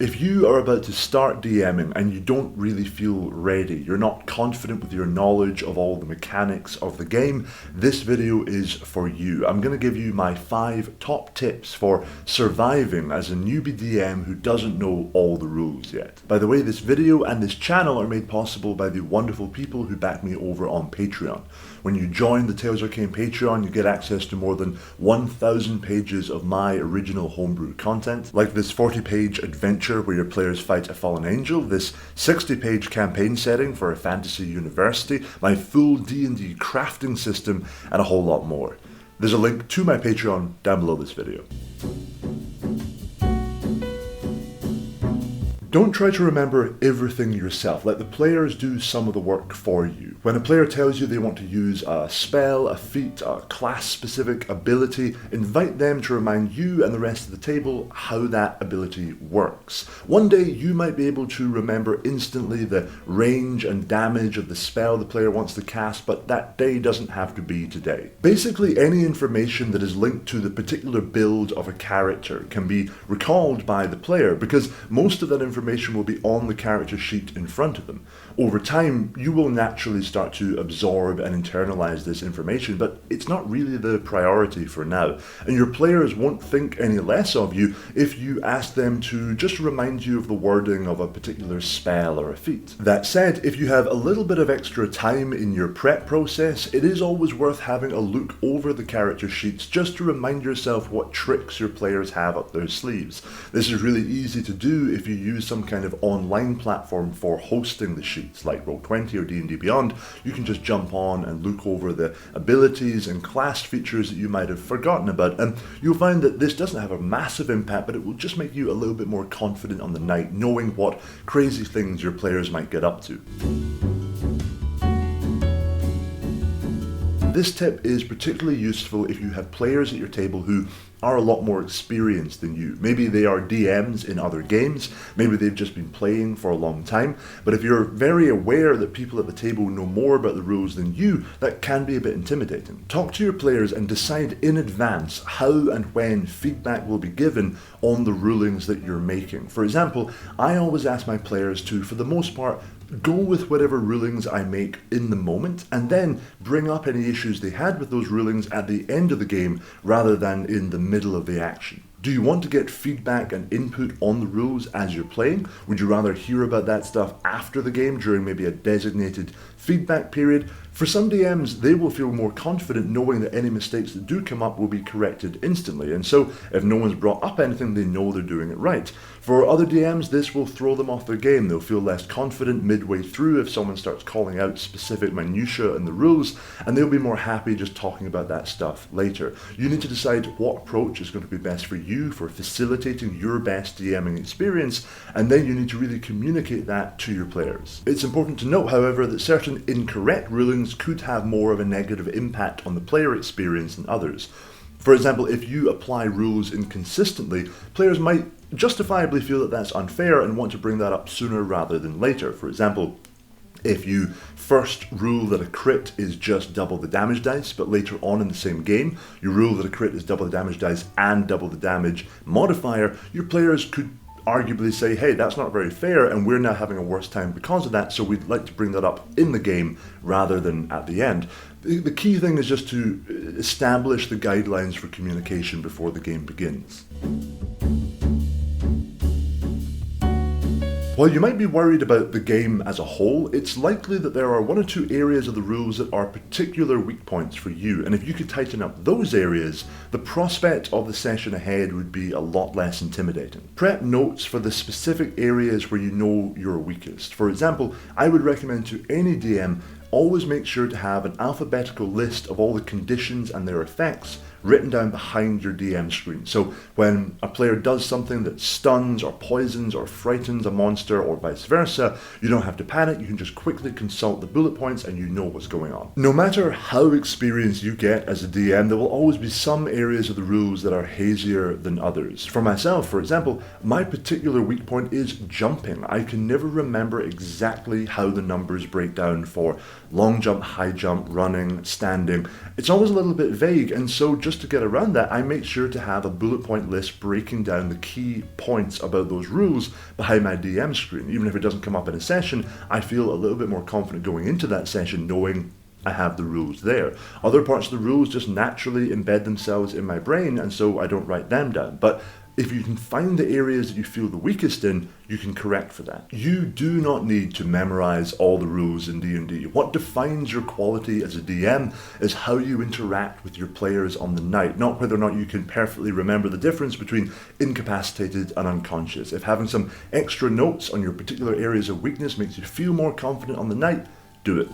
If you are about to start DMing and you don't really feel ready, you're not confident with your knowledge of all the mechanics of the game, this video is for you. I'm going to give you my 5 top tips for surviving as a newbie DM who doesn't know all the rules yet. By the way, this video and this channel are made possible by the wonderful people who back me over on Patreon. When you join the Tales Arcane Patreon, you get access to more than 1,000 pages of my original homebrew content, like this 40-page adventure where your players fight a fallen angel, this 60-page campaign setting for a fantasy university, my full D&D crafting system, and a whole lot more. There's a link to my Patreon down below this video. Don't try to remember everything yourself. Let the players do some of the work for you. When a player tells you they want to use a spell, a feat, a class-specific ability, invite them to remind you and the rest of the table how that ability works. One day you might be able to remember instantly the range and damage of the spell the player wants to cast, but that day doesn't have to be today. Basically, any information that is linked to the particular build of a character can be recalled by the player, because most of that information will be on the character sheet in front of them. Over time, you will naturally start to absorb and internalize this information, but it's not really the priority for now. And your players won't think any less of you if you ask them to just remind you of the wording of a particular spell or a feat. That said, if you have a little bit of extra time in your prep process, it is always worth having a look over the character sheets just to remind yourself what tricks your players have up their sleeves. This is really easy to do if you use some kind of online platform for hosting the sheets, like Roll20 or D&D Beyond. You can just jump on and look over the abilities and class features that you might have forgotten about, and you'll find that this doesn't have a massive impact, but it will just make you a little bit more confident on the night, knowing what crazy things your players might get up to. This tip is particularly useful if you have players at your table who are a lot more experienced than you. Maybe they are DMs in other games, maybe they've just been playing for a long time, but if you're very aware that people at the table know more about the rules than you, that can be a bit intimidating. Talk to your players and decide in advance how and when feedback will be given on the rulings that you're making. For example, I always ask my players to, for the most part, go with whatever rulings I make in the moment, and then bring up any issues they had with those rulings at the end of the game rather than in the middle of the action. Do you want to get feedback and input on the rules as you're playing? Would you rather hear about that stuff after the game during maybe a designated feedback period? For some DMs, they will feel more confident knowing that any mistakes that do come up will be corrected instantly, and so if no one's brought up anything, they know they're doing it right. For other DMs, this will throw them off their game. They'll feel less confident midway through if someone starts calling out specific minutiae in the rules, and they'll be more happy just talking about that stuff later. You need to decide what approach is going to be best for you for facilitating your best DMing experience, and then you need to really communicate that to your players. It's important to note, however, that certain incorrect rulings could have more of a negative impact on the player experience than others. For example, if you apply rules inconsistently, players might justifiably feel that that's unfair and want to bring that up sooner rather than later. For example, if you first rule that a crit is just double the damage dice, but later on in the same game, you rule that a crit is double the damage dice and double the damage modifier, your players could arguably say, hey, that's not very fair, and we're now having a worse time because of that, so we'd like to bring that up in the game rather than at the end. The key thing is just to establish the guidelines for communication before the game begins. While you might be worried about the game as a whole, it's likely that there are 1 or 2 areas of the rules that are particular weak points for you, and if you could tighten up those areas, the prospect of the session ahead would be a lot less intimidating. Prep notes for the specific areas where you know you're weakest. For example, I would recommend to any DM always make sure to have an alphabetical list of all the conditions and their effects written down behind your DM screen. So when a player does something that stuns or poisons or frightens a monster or vice versa, you don't have to panic, you can just quickly consult the bullet points and you know what's going on. No matter how experienced you get as a DM, there will always be some areas of the rules that are hazier than others. For myself, for example, my particular weak point is jumping. I can never remember exactly how the numbers break down for long jump, high jump, running, standing. It's always a little bit vague, and so just just to get around that, I make sure to have a bullet point list breaking down the key points about those rules behind my DM screen. Even if it doesn't come up in a session, I feel a little bit more confident going into that session knowing I have the rules there. Other parts of the rules just naturally embed themselves in my brain, and so I don't write them down. But if you can find the areas that you feel the weakest in, you can correct for that. You do not need to memorize all the rules in D&D. What defines your quality as a DM is how you interact with your players on the night, not whether or not you can perfectly remember the difference between incapacitated and unconscious. If having some extra notes on your particular areas of weakness makes you feel more confident on the night, do it.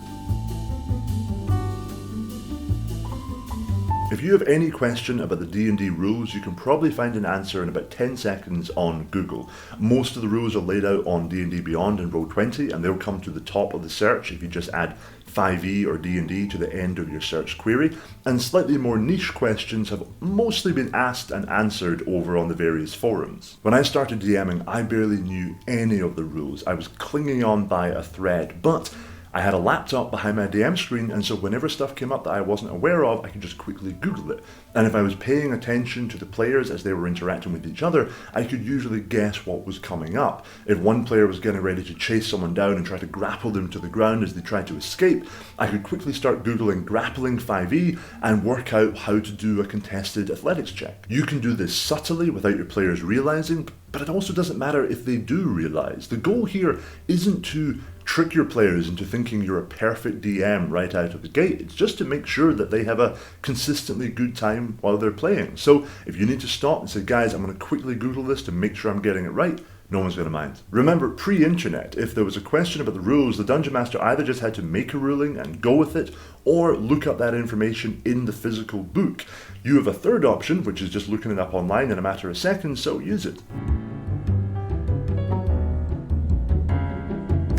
If you have any question about the D&D rules, you can probably find an answer in about 10 seconds on Google. Most of the rules are laid out on D&D Beyond and Roll20, and they'll come to the top of the search if you just add 5e or D&D to the end of your search query. And slightly more niche questions have mostly been asked and answered over on the various forums. When I started DMing, I barely knew any of the rules. I was clinging on by a thread, but I had a laptop behind my DM screen, and so whenever stuff came up that I wasn't aware of, I could just quickly Google it. And if I was paying attention to the players as they were interacting with each other, I could usually guess what was coming up. If one player was getting ready to chase someone down and try to grapple them to the ground as they tried to escape, I could quickly start Googling grappling 5e and work out how to do a contested athletics check. You can do this subtly without your players realizing, but it also doesn't matter if they do realize. The goal here isn't to trick your players into thinking you're a perfect DM right out of the gate. It's just to make sure that they have a consistently good time while they're playing. So if you need to stop and say, guys, I'm going to quickly Google this to make sure I'm getting it right, no one's going to mind. Remember, pre-internet, if there was a question about the rules, the Dungeon Master either just had to make a ruling and go with it, or look up that information in the physical book. You have a third option, which is just looking it up online in a matter of seconds, so use it.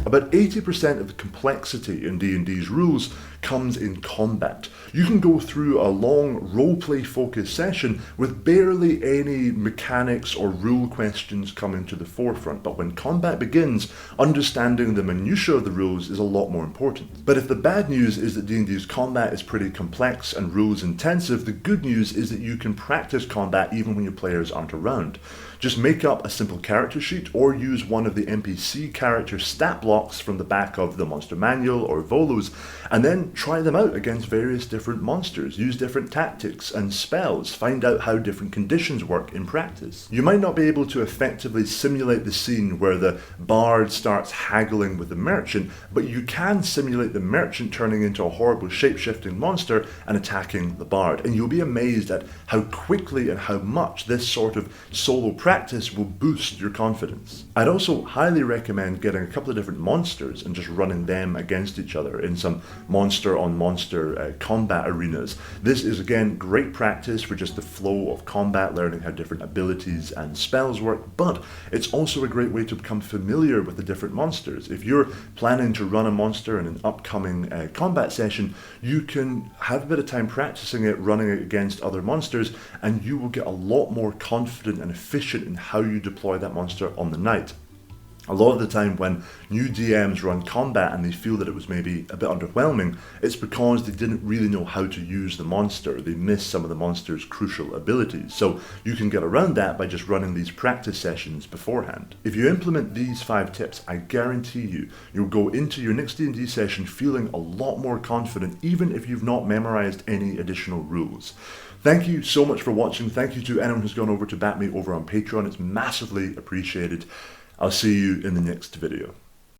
About 80% of the complexity in D&D's rules comes in combat. You can go through a long roleplay focused session with barely any mechanics or rule questions coming to the forefront, but when combat begins, understanding the minutiae of the rules is a lot more important. But if the bad news is that D&D's combat is pretty complex and rules intensive, the good news is that you can practice combat even when your players aren't around. Just make up a simple character sheet or use one of the NPC character stat blocks from the back of the monster manual or Volos, and then try them out against various different monsters. Use different tactics and spells. Find out how different conditions work in practice. You might not be able to effectively simulate the scene where the bard starts haggling with the merchant, but you can simulate the merchant turning into a horrible shape-shifting monster and attacking the bard. And you'll be amazed at how quickly and how much this sort of solo practice will boost your confidence. I'd also highly recommend getting a couple of different monsters and just running them against each other in some monster-on-monster combat arenas. This is again great practice for just the flow of combat, learning how different abilities and spells work, but it's also a great way to become familiar with the different monsters. If you're planning to run a monster in an upcoming combat session, you can have a bit of time practicing it, running it against other monsters, and you will get a lot more confident and efficient in how you deploy that monster on the night. A lot of the time when new DMs run combat and they feel that it was maybe a bit underwhelming, it's because they didn't really know how to use the monster. They missed some of the monster's crucial abilities. So you can get around that by just running these practice sessions beforehand. If you implement these 5 tips, I guarantee you'll go into your next D&D session feeling a lot more confident, even if you've not memorized any additional rules. Thank you so much for watching. Thank you to anyone who's gone over to back me over on Patreon. It's massively appreciated. I'll see you in the next video.